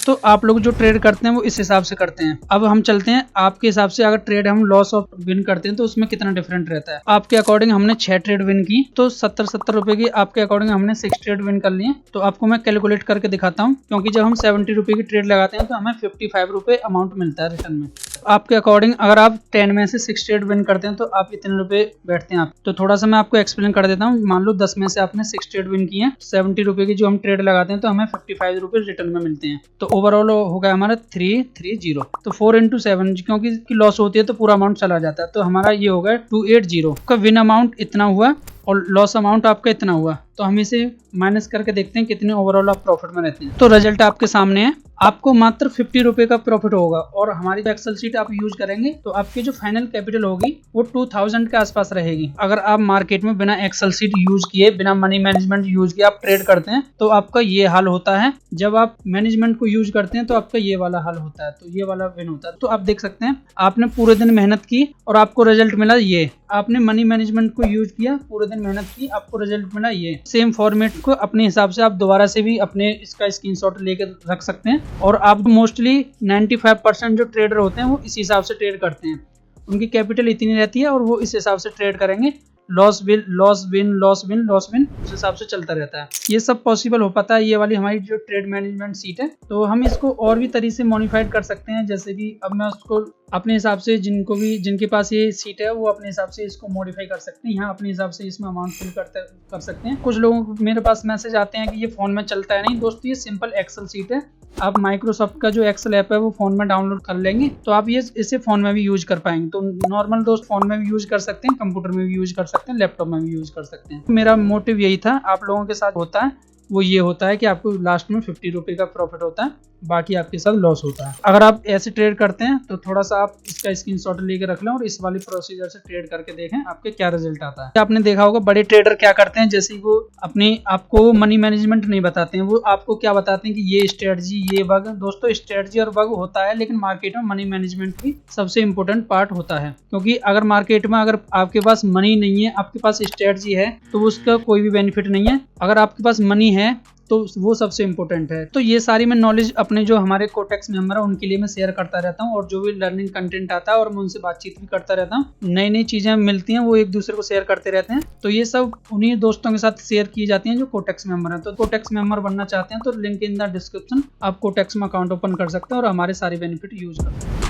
तो आप लोग जो ट्रेड करते हैं वो इस हिसाब से करते हैं। अब हम चलते हैं आपके हिसाब से, अगर ट्रेड हम लॉस और विन करते हैं तो उसमें कितना डिफरेंट रहता है। आपके अकॉर्डिंग हमने 6 ट्रेड विन की तो 70 रुपए की आपके अकॉर्डिंग हमने 6 ट्रेड विन कर लिए। तो आपको मैं कैलकुलेट करके दिखाता हूँ, क्योंकि जब हम 70 रुपए की ट्रेड लगाते हैं तो हमें 55 रुपए अमाउंट मिलता है रिटर्न में। आपके अकॉर्डिंग अगर आप 10 में से 6 ट्रेड विन करते हैं तो आप इतने रुपए बैठते हैं। आप तो थोड़ा सा मैं आपको एक्सप्लेन कर देता हूँ। मान लो 10 में से आपने 6 ट्रेड विन किए, 70 रुपए की जो हम ट्रेड लगाते हैं तो हमें 55 रुपए रिटर्न में मिलते हैं। तो ओवरऑल हो गया हमारा 330। तो 4 into 7 क्योंकि लॉस होती है तो पूरा अमाउंट चला जाता है, तो हमारा ये हो गया 280 का विन अमाउंट इतना हुआ और लॉस अमाउंट आपका इतना हुआ। तो हम इसे माइनस करके देखते हैं कितने ओवरऑल आप प्रॉफिट में रहते हैं। तो रिजल्ट आपके सामने है, आपको मात्र 50 रुपए का प्रॉफिट होगा और हमारी जो एक्सेल शीट आप यूज करेंगे तो आपकी जो फाइनल कैपिटल होगी वो 2000 के आसपास रहेगी। अगर आप मार्केट में बिना एक्सेल शीट यूज किए, बिना मनी मैनेजमेंट यूज किए आप ट्रेड करते हैं तो आपका ये हाल होता है। जब आप मैनेजमेंट को यूज करते हैं तो आपका ये वाला हाल होता है, तो ये वाला विन होता है। तो आप देख सकते हैं आपने पूरे दिन मेहनत की और आपको रिजल्ट मिला ये। आपने मनी मैनेजमेंट को यूज किया, पूरे दिन मेहनत की, आपको रिजल्ट मिला ये। सेम फॉर्मेट को अपने हिसाब से आप दोबारा से भी अपने इसका स्क्रीनशॉट लेकर रख सकते हैं। और आप मोस्टली 95% जो ट्रेडर होते हैं वो इस हिसाब से ट्रेड करते हैं। उनकी कैपिटल इतनी रहती है और वो इस हिसाब से ट्रेड करेंगे। Loss win loss win loss win loss win उस हिसाब से चलता रहता है। ये सब पॉसिबल हो पाता है। ये वाली हमारी जो ट्रेड मैनेजमेंट सीट है, तो हम इसको और भी तरीके से मॉडिफाइड कर सकते हैं। जैसे कि अब मैं उसको अपने हिसाब से, जिनके पास ये सीट है वो अपने हिसाब से इसको मॉडिफाई कर सकते हैं। यहाँ अपने हिसाब से इसमें अमाउंट फिल कर सकते हैं। कुछ लोगों को मेरे पास मैसेज आते हैं कि ये फोन में चलता है। नहीं दोस्तों, ये सिंपल एक्सेल सीट है। आप माइक्रोसॉफ्ट का जो एक्सेल ऐप है वो फोन में डाउनलोड कर लेंगे तो आप ये इसे फोन में भी यूज कर पाएंगे। तो नॉर्मल दोस्त फोन में भी यूज कर सकते हैं, कंप्यूटर में भी यूज कर सकते हैं, लैपटॉप में भी यूज कर सकते हैं। मेरा मोटिव यही था, आप लोगों के साथ होता है वो ये होता है कि आपको लास्ट में 50 रुपए का प्रॉफिट होता है, बाकी आपके साथ लॉस होता है। अगर आप ऐसे ट्रेड करते हैं तो थोड़ा सा आप इसका स्क्रीनशॉट लेके रख लें और इस वाली प्रोसीजर से ट्रेड करके देखें आपके क्या रिजल्ट आता है। आपने देखा होगा बड़े ट्रेडर क्या करते हैं, जैसे वो आपको मनी मैनेजमेंट नहीं बताते हैं, वो आपको क्या बताते हैं कि ये स्ट्रेटजी, ये बग। दोस्तों, स्ट्रेटजी और बग होता है, लेकिन मार्केट में मनी मैनेजमेंट भी सबसे इंपॉर्टेंट पार्ट होता है। क्योंकि अगर मार्केट में अगर आपके पास मनी नहीं है, आपके पास स्ट्रेटजी है, तो उसका कोई भी बेनिफिट नहीं है। अगर आपके पास मनी है तो वो सबसे इम्पोर्टेंट है। तो ये सारी मैं नॉलेज अपने जो हमारे कोटेक्स मेंबर है उनके लिए मैं शेयर करता रहता हूँ, और जो भी लर्निंग कंटेंट आता है और मैं उनसे बातचीत भी करता रहता हूँ। नई नई चीजें मिलती हैं वो एक दूसरे को शेयर करते रहते हैं। तो ये सब उन्हीं दोस्तों के साथ शेयर की जाती हैं जो कोटेक्स मेंबर हैं। तो कोटेक्स मेंबर बनना चाहते हैं तो लिंक इन द डिस्क्रिप्शन, आप कोटेक्स में अकाउंट ओपन कर सकते हैं और हमारे सारे बेनिफिट यूज कर सकते हैं।